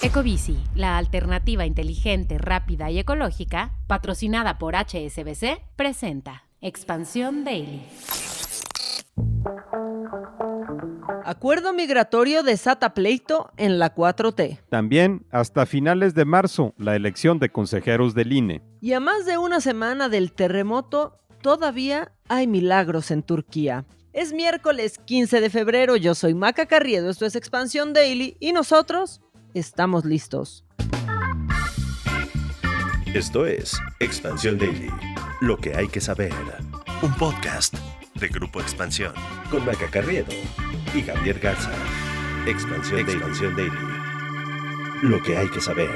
Ecobici, la alternativa inteligente, rápida y ecológica, patrocinada por HSBC, presenta Expansión Daily. Acuerdo migratorio desata pleito en la 4T. También, hasta finales de marzo, la elección de consejeros del INE. Y a más de una semana del terremoto, todavía hay milagros en Turquía. Es miércoles 15 de febrero, yo soy Maca Carriedo, esto es Expansión Daily y nosotros estamos listos. Esto es Expansión Daily, lo que hay que saber. Un podcast de Grupo Expansión con Maca Carriedo y Javier Garza. Expansión Daily, lo que hay que saber.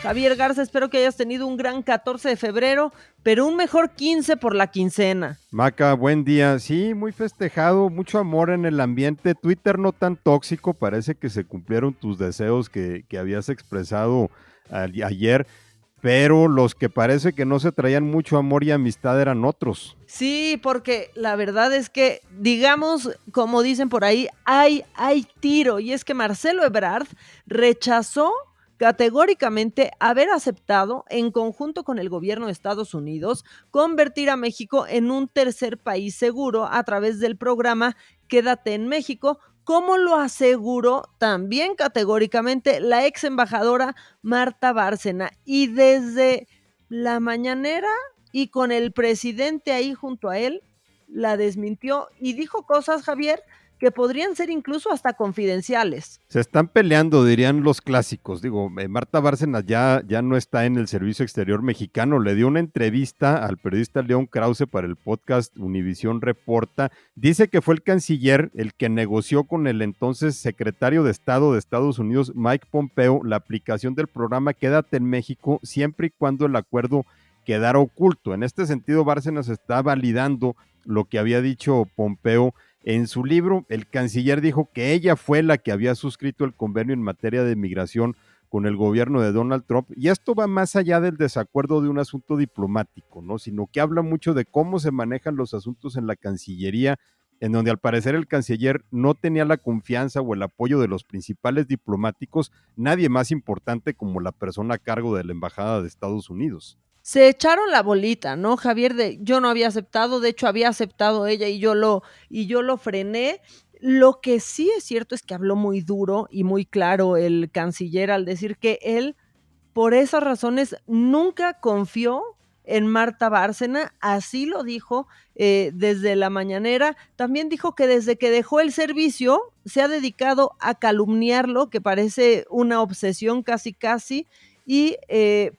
Javier Garza, espero que hayas tenido un gran 14 de febrero, pero un mejor 15 por la quincena. Maca, buen día. Sí, muy festejado, mucho amor en el ambiente. Twitter no tan tóxico, parece que se cumplieron tus deseos que habías expresado ayer, pero los que parece que no se traían mucho amor y amistad eran otros. Sí, porque la verdad es que, digamos, como dicen por ahí, hay tiro, y es que Marcelo Ebrard rechazó categóricamente haber aceptado, en conjunto con el gobierno de Estados Unidos, convertir a México en un tercer país seguro a través del programa Quédate en México, como lo aseguró también categóricamente la ex embajadora Marta Bárcena. Y desde la mañanera y con el presidente ahí junto a él, la desmintió y dijo cosas, Javier, que podrían ser incluso hasta confidenciales. Se están peleando, dirían los clásicos. Digo, Marta Bárcenas ya no está en el Servicio Exterior Mexicano. Le dio una entrevista al periodista León Krause para el podcast Univisión Reporta. Dice que fue el canciller el que negoció con el entonces secretario de Estado de Estados Unidos, Mike Pompeo, la aplicación del programa Quédate en México, siempre y cuando el acuerdo quedara oculto. En este sentido, Bárcenas está validando lo que había dicho Pompeo. En su libro, el canciller dijo que ella fue la que había suscrito el convenio en materia de migración con el gobierno de Donald Trump, y esto va más allá del desacuerdo de un asunto diplomático, ¿no? Sino que habla mucho de cómo se manejan los asuntos en la Cancillería, en donde al parecer el canciller no tenía la confianza o el apoyo de los principales diplomáticos, nadie más importante como la persona a cargo de la Embajada de Estados Unidos. Se echaron la bolita, ¿no, Javier? Yo no había aceptado, de hecho había aceptado ella y yo lo frené. Lo que sí es cierto es que habló muy duro y muy claro el canciller al decir que él, por esas razones, nunca confió en Marta Bárcena, así lo dijo desde la mañanera. También dijo que desde que dejó el servicio se ha dedicado a calumniarlo, que parece una obsesión casi, y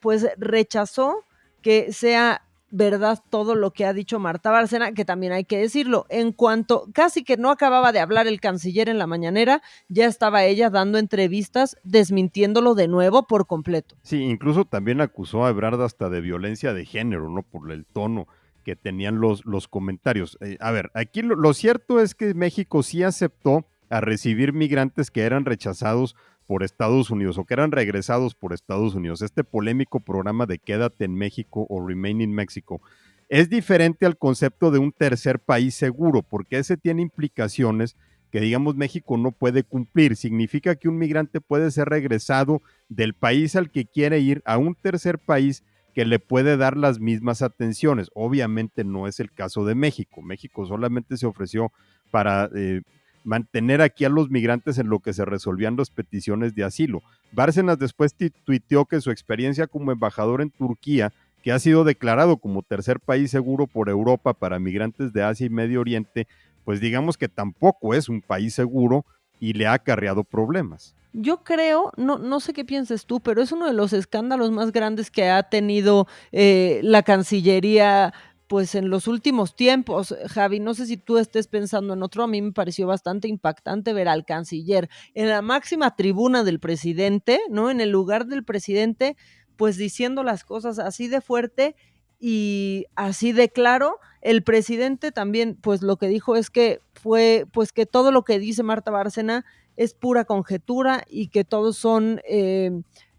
pues rechazó que sea verdad todo lo que ha dicho Marta Bárcena, que también hay que decirlo, en cuanto casi que no acababa de hablar el canciller en la mañanera, ya estaba ella dando entrevistas desmintiéndolo de nuevo por completo. Sí, incluso también acusó a Ebrard hasta de violencia de género, ¿no? Por el tono que tenían los comentarios. A ver, aquí lo cierto es que México sí aceptó a recibir migrantes que eran rechazados por Estados Unidos o que eran regresados por Estados Unidos. Este polémico programa de Quédate en México o Remain in Mexico es diferente al concepto de un tercer país seguro, porque ese tiene implicaciones que, digamos, México no puede cumplir. Significa que un migrante puede ser regresado del país al que quiere ir a un tercer país que le puede dar las mismas atenciones. Obviamente no es el caso de México. México solamente se ofreció para mantener aquí a los migrantes en lo que se resolvían las peticiones de asilo. Bárcenas después tuiteó que su experiencia como embajador en Turquía, que ha sido declarado como tercer país seguro por Europa para migrantes de Asia y Medio Oriente, pues digamos que tampoco es un país seguro y le ha acarreado problemas. Yo creo, no sé qué pienses tú, pero es uno de los escándalos más grandes que ha tenido la Cancillería pues en los últimos tiempos. Javi, no sé si tú estés pensando en otro, a mí me pareció bastante impactante ver al canciller en la máxima tribuna del presidente, ¿no? En el lugar del presidente, pues diciendo las cosas así de fuerte y así de claro. El presidente también, pues lo que dijo es que fue, pues que todo lo que dice Marta Bárcena es pura conjetura y que todos son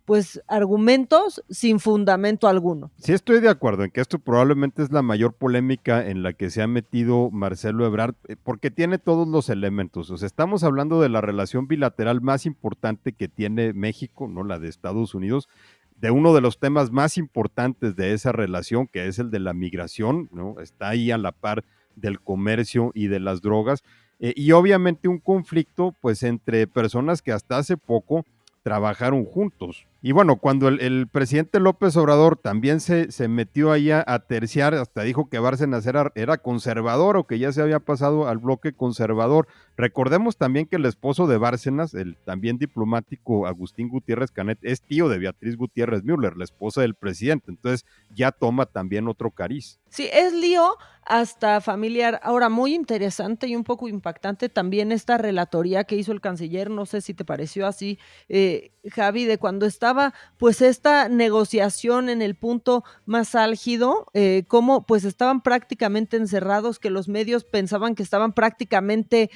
pues argumentos sin fundamento alguno. Sí, estoy de acuerdo en que esto probablemente es la mayor polémica en la que se ha metido Marcelo Ebrard, porque tiene todos los elementos. O sea, estamos hablando de la relación bilateral más importante que tiene México, ¿no? La de Estados Unidos, de uno de los temas más importantes de esa relación, que es el de la migración, ¿no? Está ahí a la par del comercio y de las drogas, y obviamente un conflicto, pues, entre personas que hasta hace poco trabajaron juntos. Y bueno, cuando el presidente López Obrador también se metió ahí a terciar, hasta dijo que Bárcenas era conservador o que ya se había pasado al bloque conservador. Recordemos también que el esposo de Bárcenas, el también diplomático Agustín Gutiérrez Canet, es tío de Beatriz Gutiérrez Müller, la esposa del presidente, entonces ya toma también otro cariz. Sí, es lío hasta familiar. Ahora, muy interesante y un poco impactante también esta relatoría que hizo el canciller, no sé si te pareció así, Javi, de cuando estaba pues esta negociación en el punto más álgido, cómo pues estaban prácticamente encerrados, que los medios pensaban que estaban prácticamente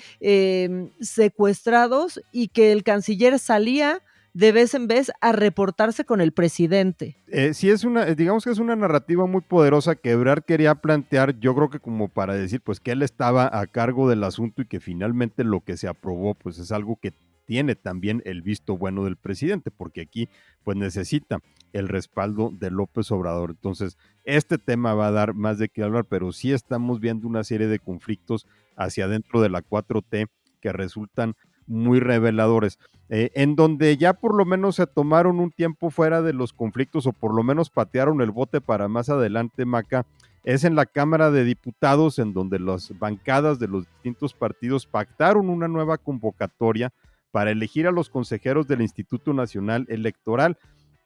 secuestrados y que el canciller salía de vez en vez a reportarse con el presidente. Sí, digamos que es una narrativa muy poderosa que Ebrard quería plantear, yo creo que como para decir pues que él estaba a cargo del asunto y que finalmente lo que se aprobó pues es algo que tiene también el visto bueno del presidente, porque aquí pues necesita el respaldo de López Obrador. Entonces, este tema va a dar más de qué hablar, pero sí estamos viendo una serie de conflictos hacia adentro de la 4T que resultan muy reveladores, en donde ya por lo menos se tomaron un tiempo fuera de los conflictos o por lo menos patearon el bote para más adelante, Maca, es en la Cámara de Diputados, en donde las bancadas de los distintos partidos pactaron una nueva convocatoria para elegir a los consejeros del Instituto Nacional Electoral.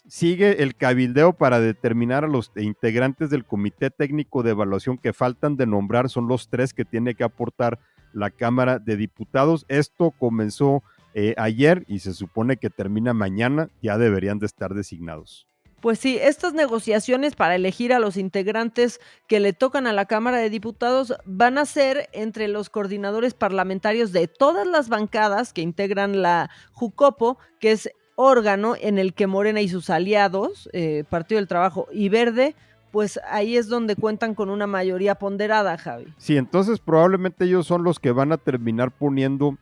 Sigue el cabildeo para determinar a los integrantes del Comité Técnico de Evaluación que faltan de nombrar, son los 3 que tiene que aportar la Cámara de Diputados. Esto comenzó ayer y se supone que termina mañana, ya deberían de estar designados. Pues sí, estas negociaciones para elegir a los integrantes que le tocan a la Cámara de Diputados van a ser entre los coordinadores parlamentarios de todas las bancadas que integran la Jucopo, que es órgano en el que Morena y sus aliados, Partido del Trabajo y Verde, pues ahí es donde cuentan con una mayoría ponderada, Javi. Sí, entonces probablemente ellos son los que van a terminar poniendo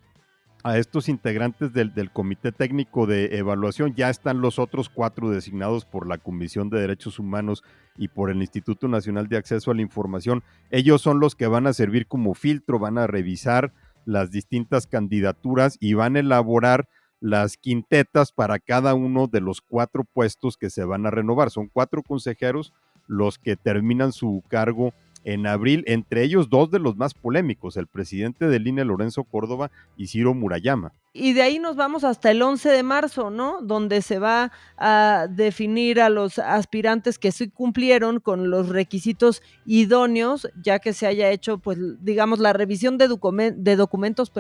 a estos integrantes del Comité Técnico de Evaluación. Ya están los otros 4 designados por la Comisión de Derechos Humanos y por el Instituto Nacional de Acceso a la Información. Ellos son los que van a servir como filtro, van a revisar las distintas candidaturas y van a elaborar las quintetas para cada uno de los 4 puestos que se van a renovar. Son 4 consejeros los que terminan su cargo en abril, entre ellos 2 de los más polémicos, el presidente del INE, Lorenzo Córdoba, y Ciro Murayama. Y de ahí nos vamos hasta el 11 de marzo, ¿no? Donde se va a definir a los aspirantes que sí cumplieron con los requisitos idóneos, ya que se haya hecho, pues, digamos, la revisión de documentos,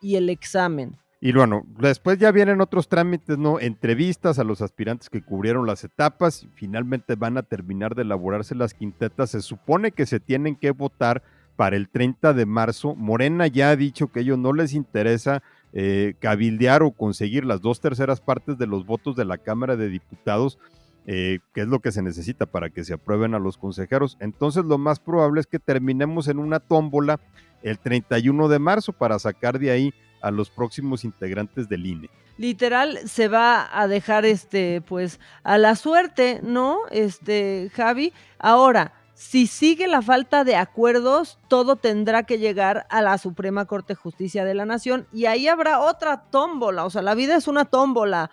y el examen. Y bueno, después ya vienen otros trámites, ¿no? Entrevistas a los aspirantes que cubrieron las etapas, y finalmente van a terminar de elaborarse las quintetas. Se supone que se tienen que votar para el 30 de marzo. Morena ya ha dicho que a ellos no les interesa cabildear o conseguir las 2/3 partes de los votos de la Cámara de Diputados, que es lo que se necesita para que se aprueben a los consejeros. Entonces lo más probable es que terminemos en una tómbola el 31 de marzo para sacar de ahí a los próximos integrantes del INE. Literal, se va a dejar pues a la suerte, ¿no? Javi. Ahora, si sigue la falta de acuerdos, todo tendrá que llegar a la Suprema Corte de Justicia de la Nación y ahí habrá otra tómbola. O sea, la vida es una tómbola,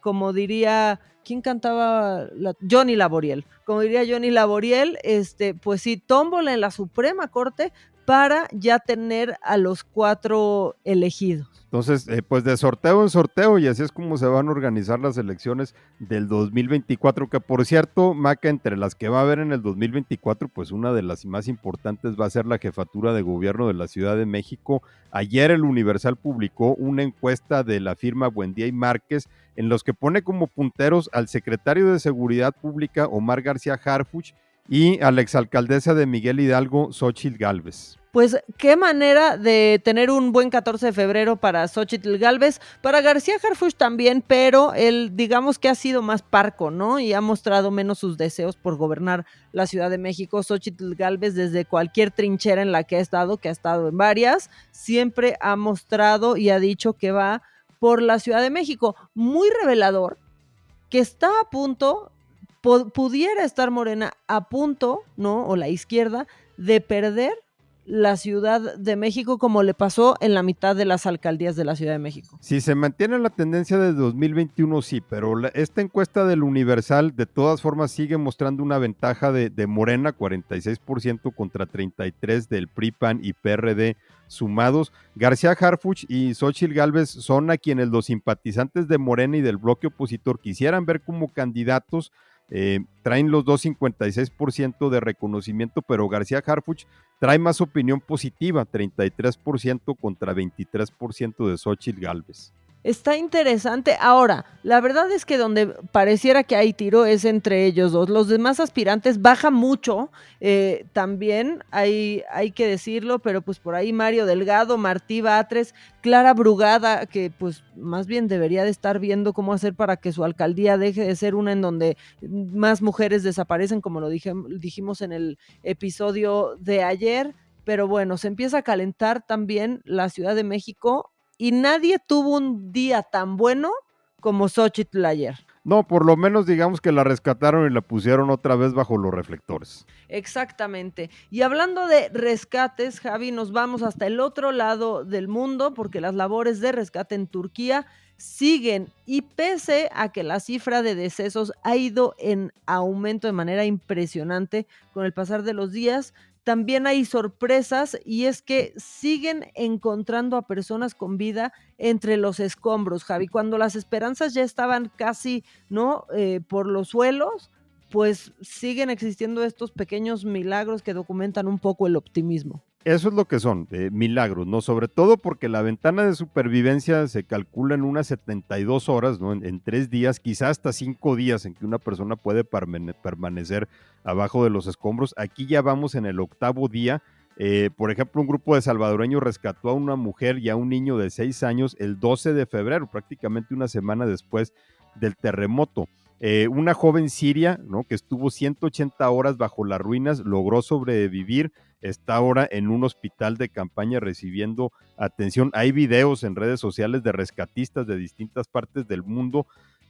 como diría, ¿quién cantaba? Johnny Laboriel. Como diría Johnny Laboriel, pues sí, tómbola en la Suprema Corte para ya tener a los 4 elegidos. Entonces, pues de sorteo en sorteo, y así es como se van a organizar las elecciones del 2024, que por cierto, Maca, entre las que va a haber en el 2024, pues una de las más importantes va a ser la jefatura de gobierno de la Ciudad de México. Ayer el Universal publicó una encuesta de la firma Buendía y Márquez, en los que pone como punteros al secretario de Seguridad Pública, Omar García Harfuch, y a la exalcaldesa de Miguel Hidalgo, Xóchitl Gálvez. Pues qué manera de tener un buen 14 de febrero para Xóchitl Gálvez, para García Harfuch también, pero él digamos que ha sido más parco, ¿no? Y ha mostrado menos sus deseos por gobernar la Ciudad de México. Xóchitl Gálvez, desde cualquier trinchera en la que ha estado en varias, siempre ha mostrado y ha dicho que va por la Ciudad de México. Muy revelador que está a punto, pudiera estar Morena a punto, ¿no? O la izquierda, de perder la Ciudad de México, como le pasó en la mitad de las alcaldías de la Ciudad de México. Si se mantiene la tendencia de 2021, sí, pero esta encuesta del Universal de todas formas sigue mostrando una ventaja de Morena, 46% contra 33% del PRI, PAN y PRD sumados. García Harfuch y Xóchitl Gálvez son a quienes los simpatizantes de Morena y del bloque opositor quisieran ver como candidatos. Traen los dos 56% de reconocimiento, pero García Harfuch trae más opinión positiva, 33% contra 23% de Xóchitl Gálvez. Está interesante. Ahora, la verdad es que donde pareciera que hay tiro es entre ellos dos. Los demás aspirantes bajan mucho, también hay que decirlo, pero pues por ahí Mario Delgado, Martí Batres, Clara Brugada, que pues más bien debería de estar viendo cómo hacer para que su alcaldía deje de ser una en donde más mujeres desaparecen, como lo dijimos en el episodio de ayer. Pero bueno, se empieza a calentar también la Ciudad de México, y nadie tuvo un día tan bueno como Xóchitl ayer. No, por lo menos digamos que la rescataron y la pusieron otra vez bajo los reflectores. Exactamente. Y hablando de rescates, Javi, nos vamos hasta el otro lado del mundo, porque las labores de rescate en Turquía siguen, y pese a que la cifra de decesos ha ido en aumento de manera impresionante con el pasar de los días, también hay sorpresas, y es que siguen encontrando a personas con vida entre los escombros, Javi. Cuando las esperanzas ya estaban casi, ¿no?, por los suelos, pues siguen existiendo estos pequeños milagros que documentan un poco el optimismo. Eso es lo que son, milagros, ¿no? Sobre todo porque la ventana de supervivencia se calcula en unas 72 horas, ¿no? En 3 días, quizás hasta 5 días en que una persona puede permanecer abajo de los escombros. Aquí ya vamos en el 8º día. Por ejemplo, un grupo de salvadoreños rescató a una mujer y a un niño de 6 años el 12 de febrero, prácticamente una semana después del terremoto. Una joven siria, ¿no?, que estuvo 180 horas bajo las ruinas, logró sobrevivir, está ahora en un hospital de campaña recibiendo atención. Hay videos en redes sociales de rescatistas de distintas partes del mundo,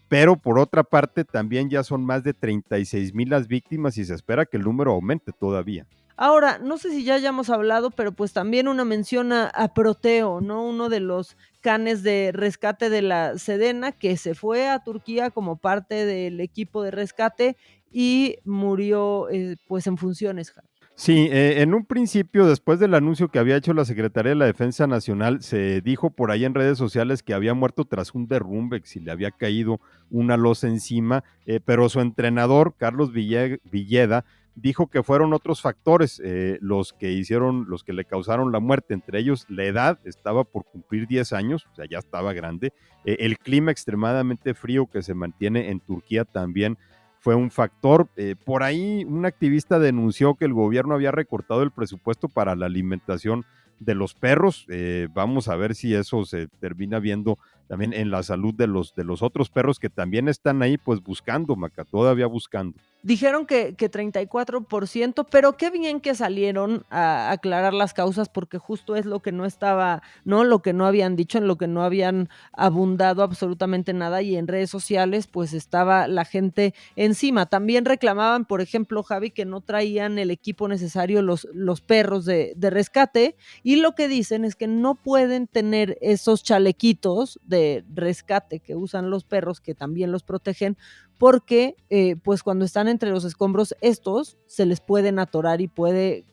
pero por otra parte también ya son más de 36,000 las víctimas y se espera que el número aumente todavía. Ahora, no sé si ya hayamos hablado, pero pues también una mención a Proteo, ¿no? Uno de los canes de rescate de la Sedena, que se fue a Turquía como parte del equipo de rescate y murió pues en funciones, Javi. Sí, en un principio, después del anuncio que había hecho la Secretaría de la Defensa Nacional, se dijo por ahí en redes sociales que había muerto tras un derrumbe, que si le había caído una losa encima, pero su entrenador, Carlos Villeda, dijo que fueron otros factores los que le causaron la muerte, entre ellos la edad, estaba por cumplir 10 años, o sea, ya estaba grande, el clima extremadamente frío que se mantiene en Turquía también fue un factor. Por ahí un activista denunció que el gobierno había recortado el presupuesto para la alimentación de los perros. Vamos a ver si eso se termina viendo también en la salud de los otros perros que también están ahí pues buscando, Maca, todavía buscando. Dijeron que 34%, pero qué bien que salieron a aclarar las causas, porque justo es lo que no estaba, ¿no? Lo que no habían dicho, en lo que no habían abundado absolutamente nada, y en redes sociales pues estaba la gente encima. También reclamaban, por ejemplo, Javi, que no traían el equipo necesario los perros de rescate, y lo que dicen es que no pueden tener esos chalequitos de rescate que usan los perros, que también los protegen, porque pues cuando están entre los escombros, estos se les pueden atorar y puede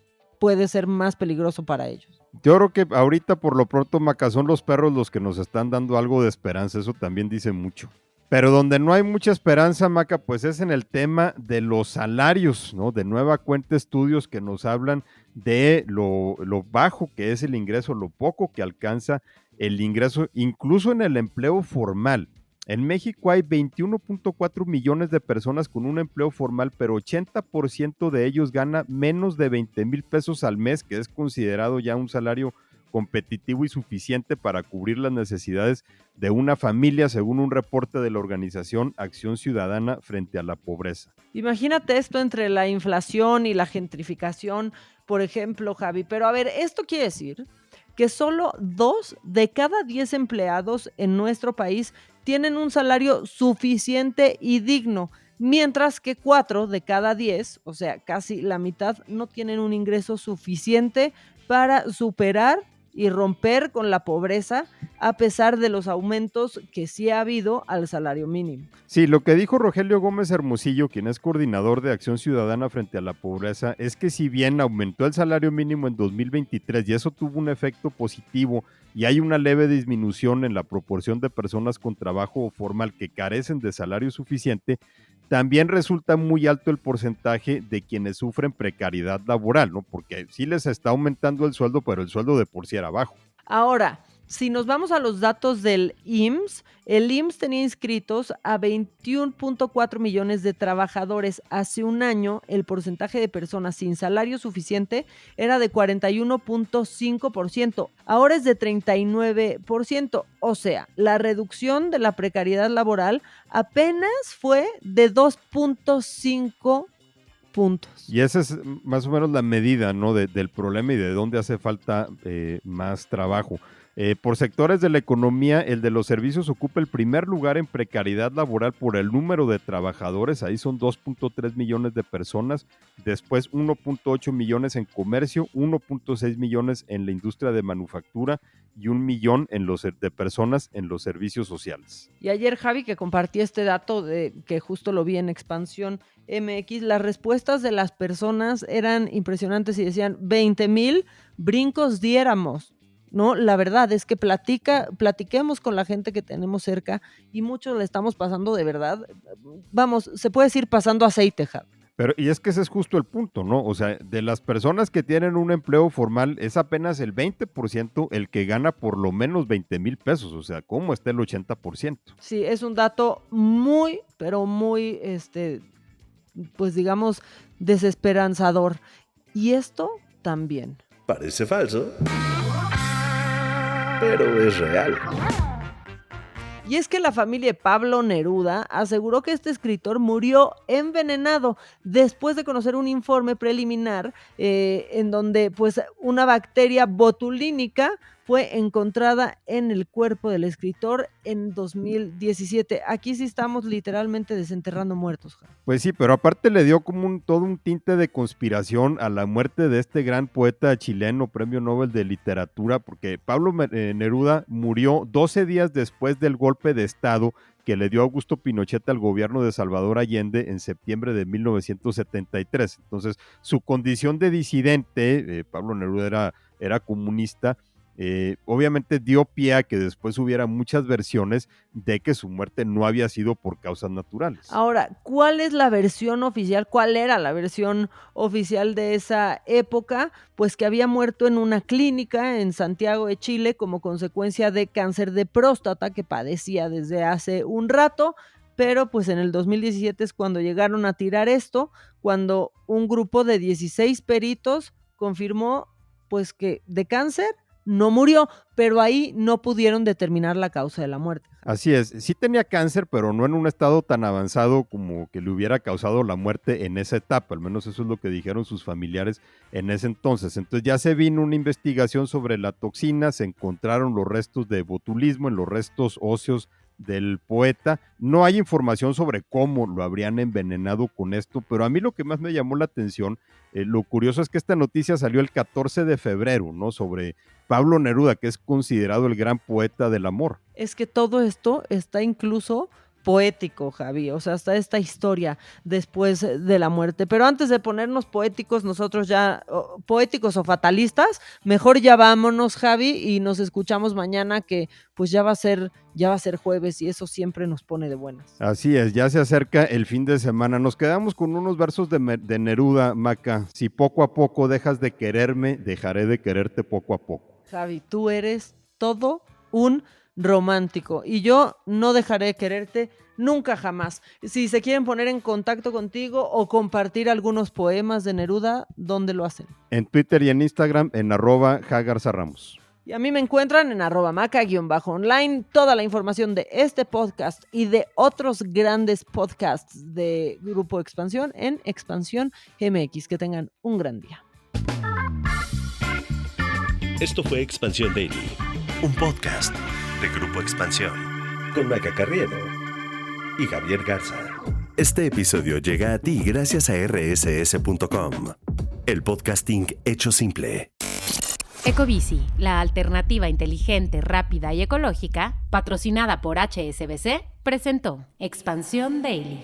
ser más peligroso para ellos. Yo creo que ahorita por lo pronto, Maca, son los perros los que nos están dando algo de esperanza, eso también dice mucho. Pero donde no hay mucha esperanza, Maca, pues es en el tema de los salarios, ¿no? De nueva cuenta estudios que nos hablan de lo bajo que es el ingreso, lo poco que alcanza el ingreso, incluso en el empleo formal. En México hay 21.4 millones de personas con un empleo formal, pero 80% de ellos gana menos de 20,000 pesos al mes, que es considerado ya un salario competitivo y suficiente para cubrir las necesidades de una familia, según un reporte de la organización Acción Ciudadana frente a la pobreza. Imagínate esto entre la inflación y la gentrificación, por ejemplo, Javi. Pero a ver, esto quiere decir que solo 2 de cada 10 empleados en nuestro país tienen un salario suficiente y digno, mientras que 4 de cada 10, o sea, casi la mitad, no tienen un ingreso suficiente para superar y romper con la pobreza, a pesar de los aumentos que sí ha habido al salario mínimo. Sí, lo que dijo Rogelio Gómez Hermosillo, quien es coordinador de Acción Ciudadana frente a la pobreza, es que si bien aumentó el salario mínimo en 2023 y eso tuvo un efecto positivo y hay una leve disminución en la proporción de personas con trabajo formal que carecen de salario suficiente, también resulta muy alto el porcentaje de quienes sufren precariedad laboral, ¿no? Porque sí les está aumentando el sueldo, pero el sueldo de por sí era bajo. Ahora, si nos vamos a los datos del IMSS, el IMSS tenía inscritos a 21.4 millones de trabajadores. Hace un año, el porcentaje de personas sin salario suficiente era de 41.5%. Ahora es de 39%. O sea, la reducción de la precariedad laboral apenas fue de 2.5 puntos. Y esa es más o menos la medida, ¿no? Del problema y de dónde hace falta más trabajo. Por sectores de la economía, el de los servicios ocupa el primer lugar en precariedad laboral por el número de trabajadores, ahí son 2.3 millones de personas, después 1.8 millones en comercio, 1.6 millones en la industria de manufactura y 1 millón de personas en los servicios sociales. Y ayer, Javi, que compartí este dato de que justo lo vi en Expansión MX, las respuestas de las personas eran impresionantes y decían 20,000 brincos diéramos, ¿no? La verdad es que platiquemos con la gente que tenemos cerca y muchos le estamos pasando de verdad, vamos, se puede decir pasando aceite, Javi. Pero, y es que ese es justo el punto, ¿no? O sea, de las personas que tienen un empleo formal, es apenas el 20% el que gana por lo menos 20,000 pesos. O sea, ¿cómo está el 80%? Sí, es un dato muy, pero muy, pues digamos, desesperanzador. Y esto también. Parece falso, pero es real. Y es que la familia de Pablo Neruda aseguró que este escritor murió envenenado después de conocer un informe preliminar en donde pues una bacteria botulínica fue encontrada en el cuerpo del escritor en 2017. Aquí sí estamos literalmente desenterrando muertos. Pues sí, pero aparte le dio como todo un tinte de conspiración a la muerte de este gran poeta chileno, premio Nobel de Literatura, porque Pablo Neruda murió 12 días después del golpe de Estado que le dio Augusto Pinochet al gobierno de Salvador Allende en septiembre de 1973. Entonces, su condición de disidente, Pablo Neruda era comunista, obviamente dio pie a que después hubiera muchas versiones de que su muerte no había sido por causas naturales. Ahora, ¿cuál es la versión oficial? ¿Cuál era la versión oficial de esa época? Pues que había muerto en una clínica en Santiago de Chile como consecuencia de cáncer de próstata que padecía desde hace un rato, pero pues en el 2017 es cuando llegaron a tirar esto, cuando un grupo de 16 peritos confirmó pues que de cáncer no murió, pero ahí no pudieron determinar la causa de la muerte. Así es, sí tenía cáncer, pero no en un estado tan avanzado como que le hubiera causado la muerte en esa etapa, al menos eso es lo que dijeron sus familiares en ese entonces. Entonces ya se vino una investigación sobre la toxina, se encontraron los restos de botulismo en los restos óseos del poeta. No hay información sobre cómo lo habrían envenenado con esto, pero a mí lo que más me llamó la atención, lo curioso es que esta noticia salió el 14 de febrero, ¿no? Sobre Pablo Neruda, que es considerado el gran poeta del amor. Es que todo esto está incluso poético, Javi, o sea, hasta esta historia después de la muerte. Pero antes de ponernos poéticos, nosotros ya, poéticos o fatalistas, mejor ya vámonos, Javi, y nos escuchamos mañana, que pues ya va a ser jueves y eso siempre nos pone de buenas. Así es, ya se acerca el fin de semana. Nos quedamos con unos versos de Neruda, Maca. Si poco a poco dejas de quererme, dejaré de quererte poco a poco. Javi, tú eres todo un romántico. Y yo no dejaré de quererte nunca jamás. Si se quieren poner en contacto contigo o compartir algunos poemas de Neruda, ¿dónde lo hacen? En Twitter y en Instagram en @jagarzaramos. Y a mí me encuentran en @maca_online. Toda la información de este podcast y de otros grandes podcasts de Grupo Expansión en Expansión MX. Que tengan un gran día. Esto fue Expansión Daily, un podcast de Grupo Expansión con Maca Carriedo y Javier Garza. Este episodio llega a ti gracias a rss.com, el podcasting hecho simple. Ecobici, la alternativa inteligente, rápida y ecológica, patrocinada por HSBC, presentó Expansión Daily.